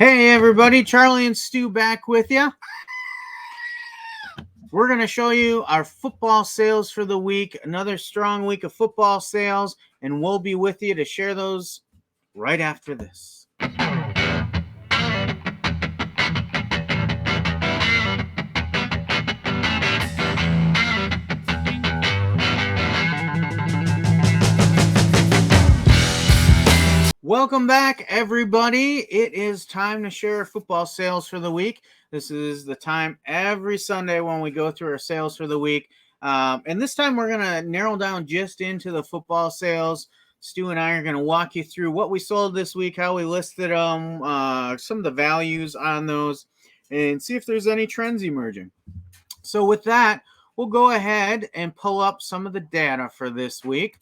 Hey everybody, Charlie and Stu back with you. We're going to show you our football sales for the week, another strong week of football sales, and we'll be with you to share those right after this. Welcome back, everybody. It is time to share football sales for the week. This is the time every Sunday when we go through our sales for the week. And this time we're going to narrow down just into the football sales. Stu and I are going to walk you through what we sold this week, how we listed them, some of the values on those, and see if there's any trends emerging. So with that, we'll go ahead and pull up some of the data for this week.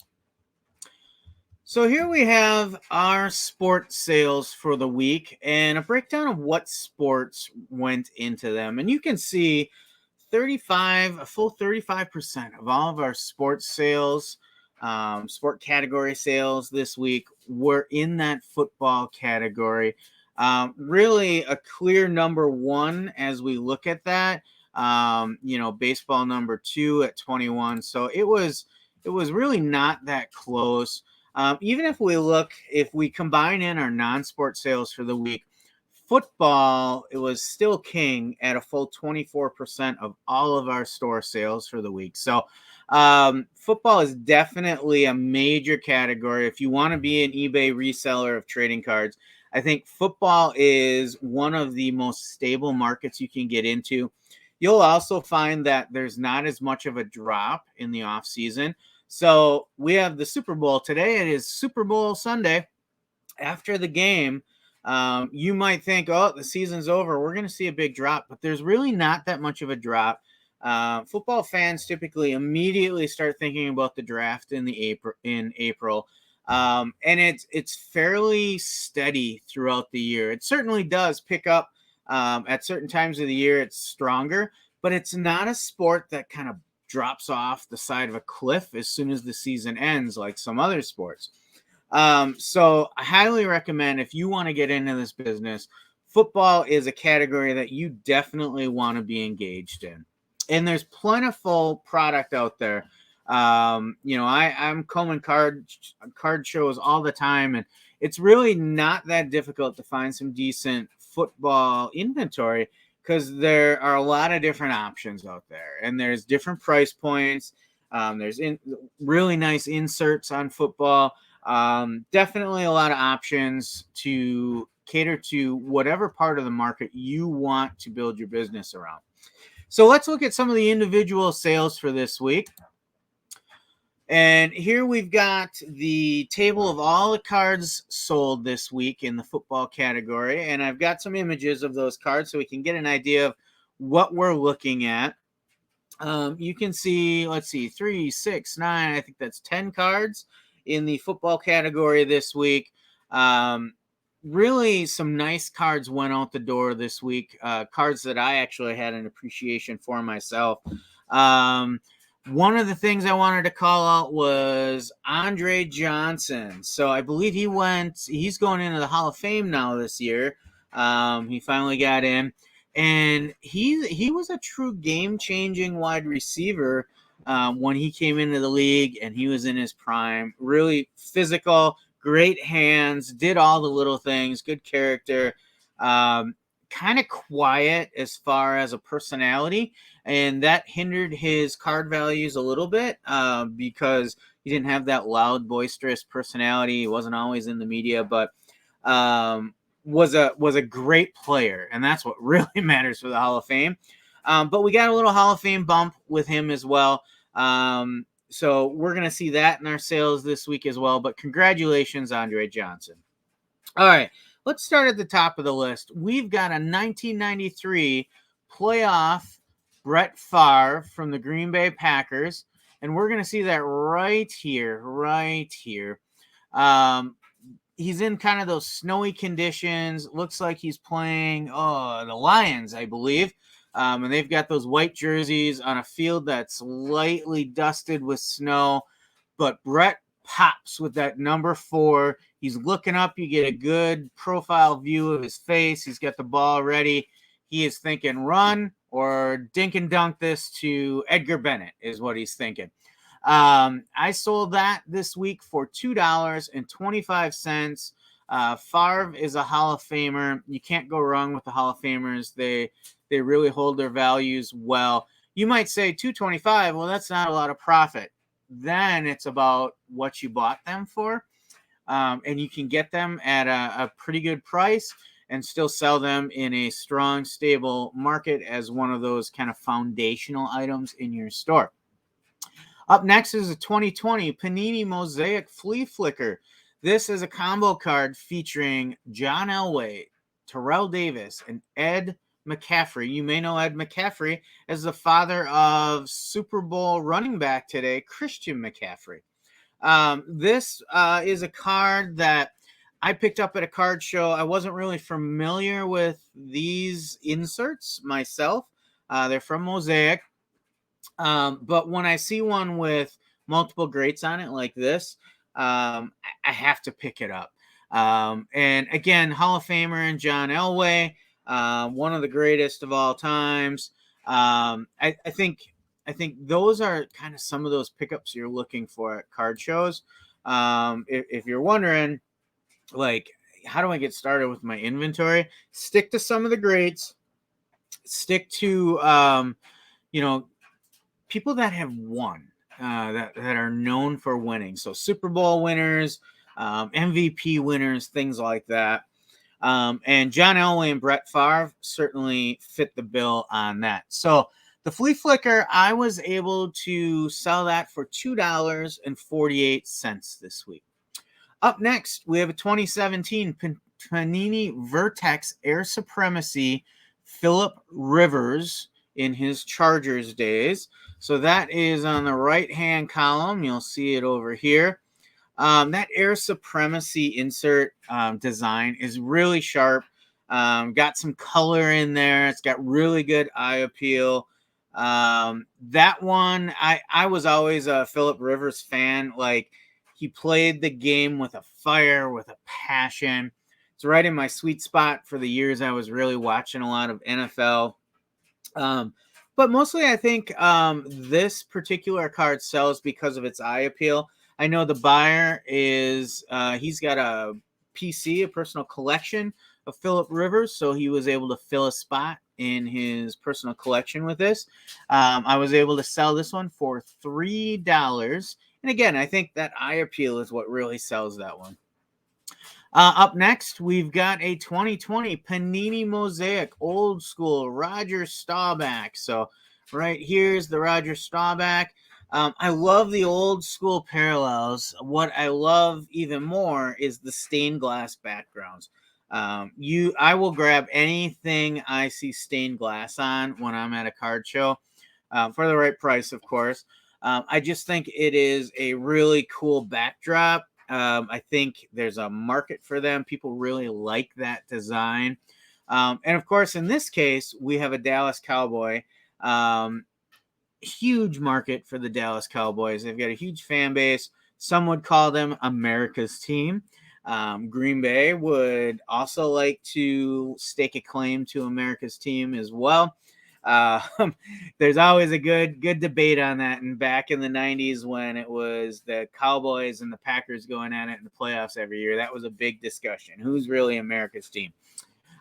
So here we have our sport sales for the week and a breakdown of what sports went into them. And you can see a full 35% of all of our sports sales, sport category sales this week were in that football category. Really a clear number one as we look at that. Baseball number two at 21. So it was really not that close. Even if we combine in our non-sport sales for the week, football, it was still king at a full 24% of all of our store sales for the week. So football is definitely a major category. If you want to be an eBay reseller of trading cards, I think football is one of the most stable markets you can get into. You'll also find that there's not as much of a drop in the off season. So we have the Super Bowl today. It is Super Bowl Sunday. After the game, you might think, oh, the season's over. We're going to see a big drop, but there's really not that much of a drop. Football fans typically immediately start thinking about the draft in April. And it's fairly steady throughout the year. It certainly does pick up at certain times of the year. It's stronger, but it's not a sport that kind of drops off the side of a cliff as soon as the season ends, like some other sports. So I highly recommend, if you want to get into this business, football is a category that you definitely want to be engaged in. And there's plentiful product out there. I'm combing card shows all the time, and it's really not that difficult to find some decent football inventory, because there are a lot of different options out there, and there's different price points. There's really nice inserts on football. Definitely a lot of options to cater to whatever part of the market you want to build your business around. So let's look at some of the individual sales for this week. And here we've got the table of all the cards sold this week in the football category. And I've got some images of those cards so we can get an idea of what we're looking at. You can see, 3, 6, 9, I think that's 10 cards in the football category this week. Really some nice cards went out the door this week. Cards that I actually had an appreciation for myself. One of the things I wanted to call out was Andre Johnson. So I believe he's going into the Hall of Fame now this year. He finally got in. And he was a true game-changing wide receiver when he came into the league, and he was in his prime. Really physical, great hands, did all the little things, good character. Kind of quiet as far as a personality, and that hindered his card values a little bit because he didn't have that loud, boisterous personality. He wasn't always in the media, but was a great player, and that's what really matters for the Hall of Fame. But we got a little Hall of Fame bump with him as well. So we're going to see that in our sales this week as well. But congratulations, Andre Johnson. All right. Let's start at the top of the list. We've got a 1993 playoff Brett Favre from the Green Bay Packers, and we're going to see that right here. He's in kind of those snowy conditions. Looks like he's playing the Lions, I believe, and they've got those white jerseys on a field that's lightly dusted with snow, but Brett pops with that number 4. He's looking up. You get a good profile view of his face. He's got the ball ready. He is thinking run or dink and dunk this to Edgar Bennett is what he's thinking. I sold that this week for $2.25. Favre is a Hall of Famer. You can't go wrong with the Hall of Famers. They really hold their values well. You might say $2.25. Well, that's not a lot of profit. Then it's about what you bought them for. And you can get them at a pretty good price and still sell them in a strong, stable market as one of those kind of foundational items in your store. Up next is a 2020 Panini Mosaic Flea Flicker. This is a combo card featuring John Elway, Terrell Davis, and Ed McCaffrey. You may know Ed McCaffrey as the father of Super Bowl running back today, Christian McCaffrey. This is a card that I picked up at a card show. I wasn't really familiar with these inserts myself. They're from Mosaic. But when I see one with multiple greats on it like this, I have to pick it up. And again, Hall of Famer and John Elway, one of the greatest of all times. I think those are kind of some of those pickups you're looking for at card shows. If you're wondering, like, how do I get started with my inventory? Stick to some of the greats. Stick to, people that have won, that are known for winning. So Super Bowl winners, MVP winners, things like that. And John Elway and Brett Favre certainly fit the bill on that. So the Flea Flicker, I was able to sell that for $2.48 this week. Up next, we have a 2017 Panini Vertex Air Supremacy Philip Rivers in his Chargers days. So that is on the right-hand column. You'll see it over here. That Air Supremacy insert design is really sharp. Got some color in there. It's got really good eye appeal. That one, I was always a Philip Rivers fan. Like, he played the game with a fire, with a passion. It's right in my sweet spot for the years I was really watching a lot of NFL. But mostly I think this particular card sells because of its eye appeal. I know the buyer is, he's got a PC, a personal collection of Philip Rivers, so he was able to fill a spot in his personal collection with this. I was able to sell this one for $3. And again, I think that eye appeal is what really sells that one. Up next, we've got a 2020 Panini Mosaic Old School Roger Staubach. So right here's the Roger Staubach. I love the old school parallels. What I love even more is the stained glass backgrounds. I will grab anything I see stained glass on when I'm at a card show, for the right price, of course. I just think it is a really cool backdrop. I think there's a market for them. People really like that design. And of course, in this case, we have a Dallas Cowboy. Huge market for the Dallas Cowboys. They've got a huge fan base. Some would call them America's team. Green Bay would also like to stake a claim to America's team as well. There's always a good debate on that. And back in the 90s, when it was the Cowboys and the Packers going at it in the playoffs every year, that was a big discussion. Who's really America's team?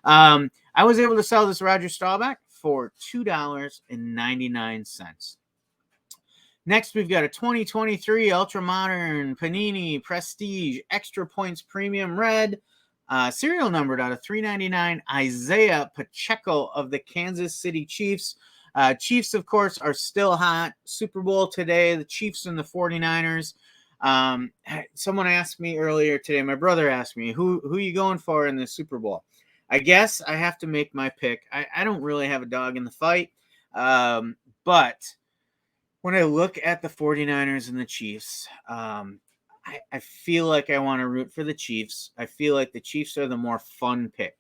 I was able to sell this Roger Staubach for $2.99. Next, we've got a 2023 Ultra Modern Panini Prestige Extra Points Premium Red, serial numbered out of 399, Isaiah Pacheco of the Kansas City Chiefs. Chiefs, of course, are still hot. Super Bowl today, the Chiefs and the 49ers. Someone asked me earlier today, my brother asked me, who are you going for in the Super Bowl? I guess I have to make my pick. I don't really have a dog in the fight, but when I look at the 49ers and the Chiefs, I feel like I want to root for the Chiefs. I feel like the Chiefs are the more fun pick.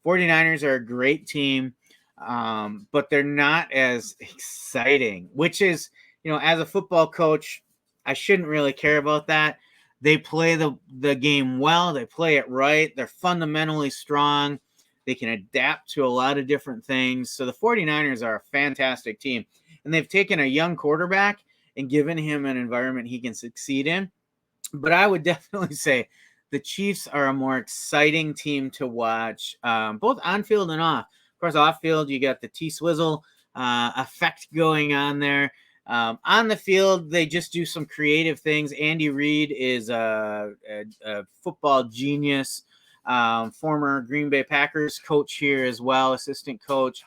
49ers are a great team, but they're not as exciting, which is, as a football coach, I shouldn't really care about that. They play the game well. They play it right. They're fundamentally strong. They can adapt to a lot of different things. So the 49ers are a fantastic team. And they've taken a young quarterback and given him an environment he can succeed in. But I would definitely say the Chiefs are a more exciting team to watch, both on field and off. Of course, off field, you got the T-Swizzle effect going on there. On the field, they just do some creative things. Andy Reid is a football genius, former Green Bay Packers coach here as well, assistant coach.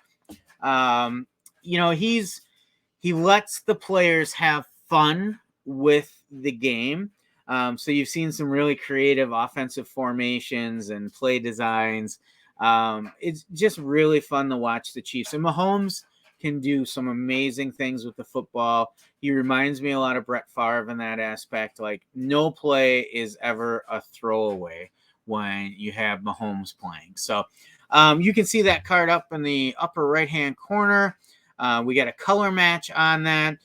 He lets the players have fun with the game. So you've seen some really creative offensive formations and play designs. It's just really fun to watch the Chiefs. And Mahomes can do some amazing things with the football. He reminds me a lot of Brett Favre in that aspect. Like, no play is ever a throwaway when you have Mahomes playing. So you can see that card up in the upper right-hand corner. We got a color match on that.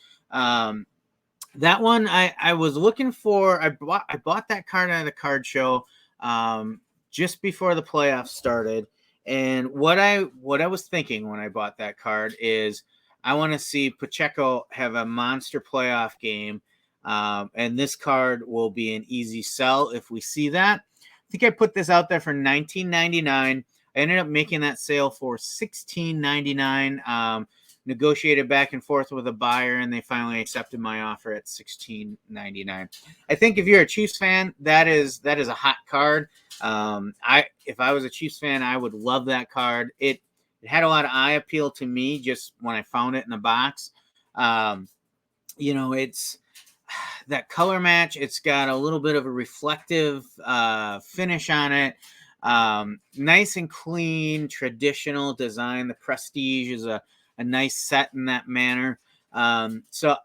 That one I was looking for. I bought that card at the card show just before the playoffs started. And what I was thinking when I bought that card is I want to see Pacheco have a monster playoff game. And this card will be an easy sell if we see that. I think I put this out there for $19.99. I ended up making that sale for $16.99. Negotiated back and forth with a buyer, and they finally accepted my offer at $16.99. I think if you're a Chiefs fan, that is a hot card. If I was a Chiefs fan, I would love that card. It had a lot of eye appeal to me just when I found it in the box. It's that color match. It's got a little bit of a reflective finish on it. Nice and clean, traditional design. The Prestige is a nice set in that manner. So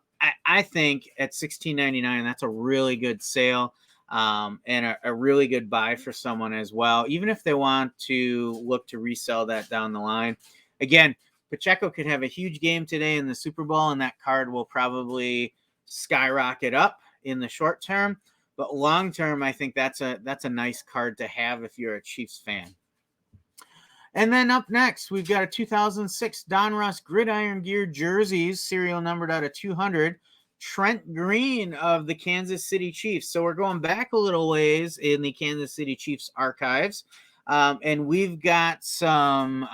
I think at $16.99, that's a really good sale and a really good buy for someone as well, even if they want to look to resell that down the line. Again, Pacheco could have a huge game today in the Super Bowl, and that card will probably skyrocket up in the short term. But long term, I think that's a nice card to have if you're a Chiefs fan. And then up next, we've got a 2006 Donruss Gridiron Gear jerseys, serial numbered out of 200. Trent Green of the Kansas City Chiefs. So we're going back a little ways in the Kansas City Chiefs archives. And we've got some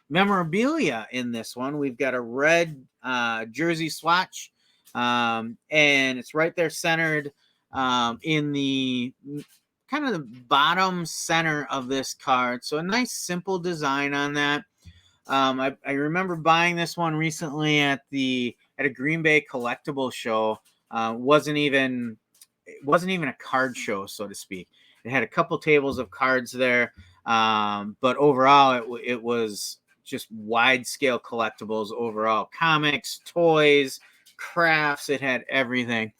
memorabilia in this one. We've got a red jersey swatch. And it's right there centered in the kind of the bottom center of this card. So a nice simple design on that. I remember buying this one recently at a Green Bay collectible show. It wasn't even a card show, so to speak. It had a couple tables of cards there, but overall it was just wide scale collectibles overall. Comics, toys, crafts, it had everything.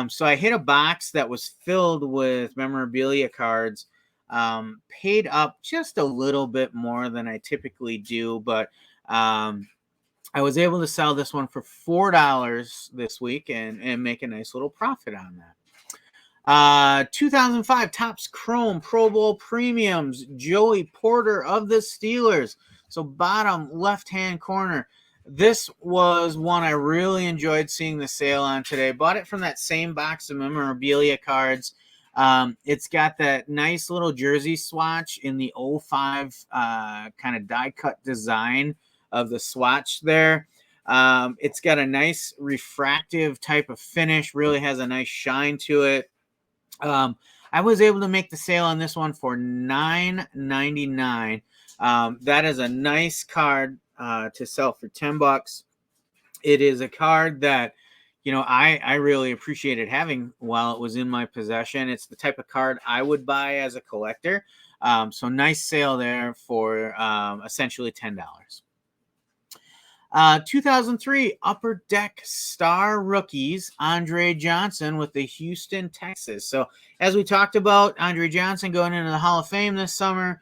So I hit a box that was filled with memorabilia cards, paid up just a little bit more than I typically do, but I was able to sell this one for $4 this week and make a nice little profit on that. 2005 Topps Chrome Pro Bowl Premiums, Joey Porter of the Steelers. So bottom left-hand corner. This was one I really enjoyed seeing the sale on today. Bought it from that same box of memorabilia cards. It's got that nice little jersey swatch in the 05 kind of die-cut design of the swatch there. It's got a nice refractive type of finish, really has a nice shine to it. I was able to make the sale on this one for $9.99. That is a nice card to sell for $10. It is a card that, I really appreciated having while it was in my possession. It's the type of card I would buy as a collector. So nice sale there for essentially $10. 2003 Upper Deck Star Rookies, Andre Johnson with the Houston Texans. So as we talked about, Andre Johnson going into the Hall of Fame this summer.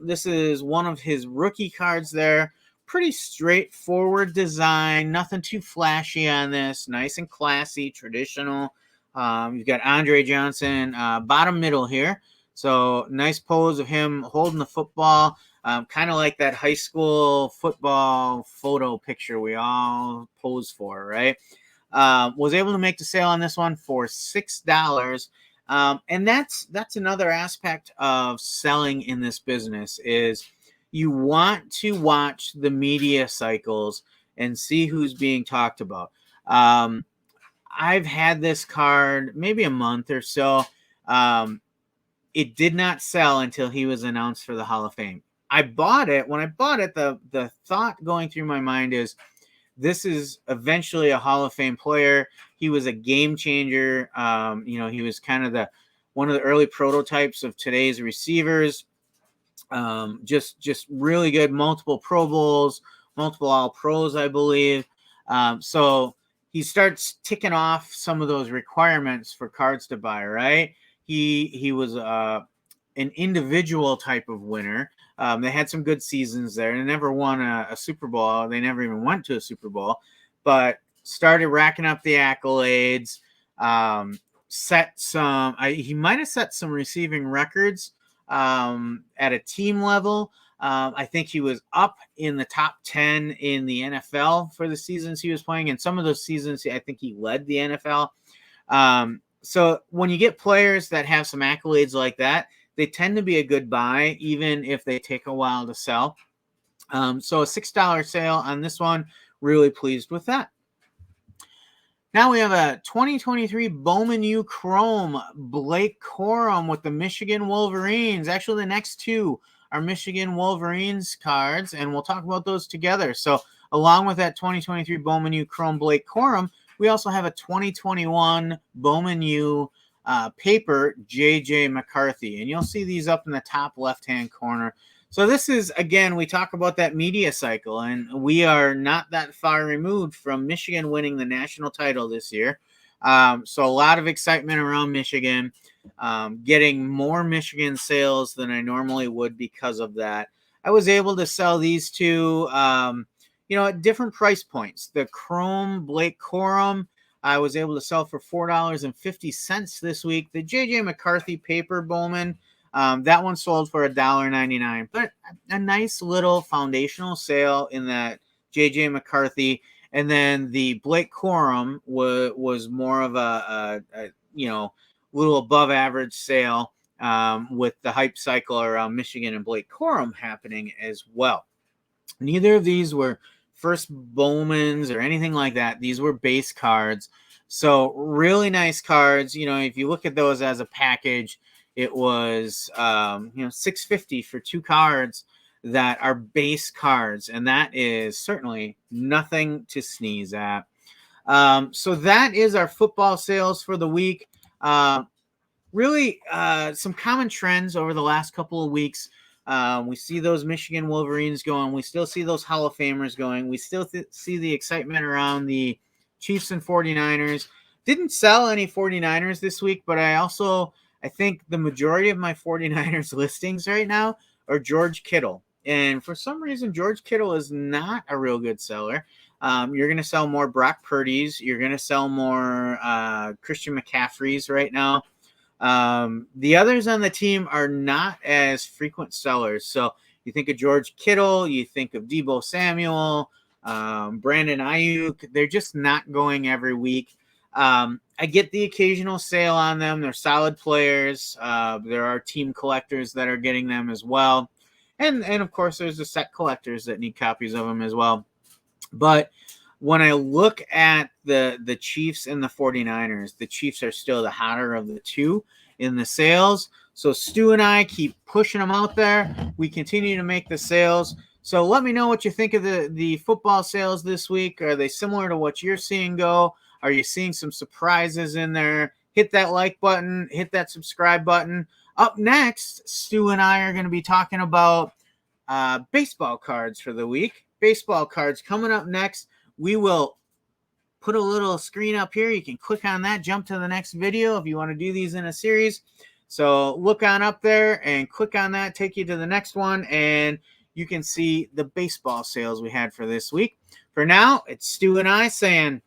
This is one of his rookie cards there. Pretty straightforward design, nothing too flashy on this. Nice and classy, traditional You've got Andre Johnson, bottom middle here. So nice pose of him holding the football, kind of like that high school football photo picture we all pose for, right? Was able to make the sale on this one for $6. And that's another aspect of selling in this business is you want to watch the media cycles and see who's being talked about. I've had this card maybe a month or so. It did not sell until he was announced for the Hall of Fame. I bought it. When I bought it, the thought going through my mind is this is eventually a Hall of Fame player. He was a game changer. He was kind of one of the early prototypes of today's receivers. Just really good. Multiple Pro Bowls, multiple All Pros, I believe. So he starts ticking off some of those requirements for cards to buy, right? He was an individual type of winner. They had some good seasons there. They never won a Super Bowl. They never even went to a Super Bowl, but started racking up the accolades. He might have set some receiving records at a team level. I think he was up in the top 10 in the NFL for the seasons he was playing. And some of those seasons, I think he led the NFL. So when you get players that have some accolades like that, they tend to be a good buy, even if they take a while to sell. So a $6 sale on this one. Really pleased with that. Now we have a 2023 Bowman U Chrome Blake Corum with the Michigan Wolverines. Actually, the next two are Michigan Wolverines cards, and we'll talk about those together. So along with that 2023 Bowman U Chrome Blake Corum, we also have a 2021 Bowman U paper J.J. McCarthy, and you'll see these up in the top left-hand corner. So this is, again, we talk about that media cycle, and we are not that far removed from Michigan winning the national title this year. So a lot of excitement around Michigan, getting more Michigan sales than I normally would because of that. I was able to sell these two, at different price points. The Chrome Blake Corum, I was able to sell for $4.50 this week. The J.J. McCarthy paper Bowman, that one sold for $1.99, but a nice little foundational sale in that J.J. McCarthy. And then the Blake Corum was more of a little above average sale with the hype cycle around Michigan and Blake Corum happening as well. Neither of these were first Bowmans or anything like that. These were base cards. So really nice cards. If you look at those as a package, it was $650 for two cards that are base cards, and that is certainly nothing to sneeze at. So that is our football sales for the week. Really some common trends over the last couple of weeks. We see those Michigan Wolverines going. We still see those Hall of Famers going. We still see the excitement around the Chiefs and 49ers. Didn't sell any 49ers this week, but I think the majority of my 49ers listings right now are George Kittle. And for some reason, George Kittle is not a real good seller. You're going to sell more Brock Purdy's. You're going to sell more Christian McCaffrey's right now. The others on the team are not as frequent sellers. So you think of George Kittle, you think of Deebo Samuel, Brandon Ayuk. They're just not going every week. I get the occasional sale on them. They're solid players. There are team collectors that are getting them as well. And of course, there's the set collectors that need copies of them as well. But when I look at the Chiefs and the 49ers, the Chiefs are still the hotter of the two in the sales. So Stu and I keep pushing them out there. We continue to make the sales. So let me know what you think of the football sales this week. Are they similar to what you're seeing go? Are you seeing some surprises in there? Hit that like button. Hit that subscribe button. Up next, Stu and I are going to be talking about baseball cards for the week. Baseball cards coming up next. We will put a little screen up here. You can click on that, jump to the next video if you want to do these in a series. So look on up there and click on that, take you to the next one, and you can see the baseball sales we had for this week. For now, it's Stu and I saying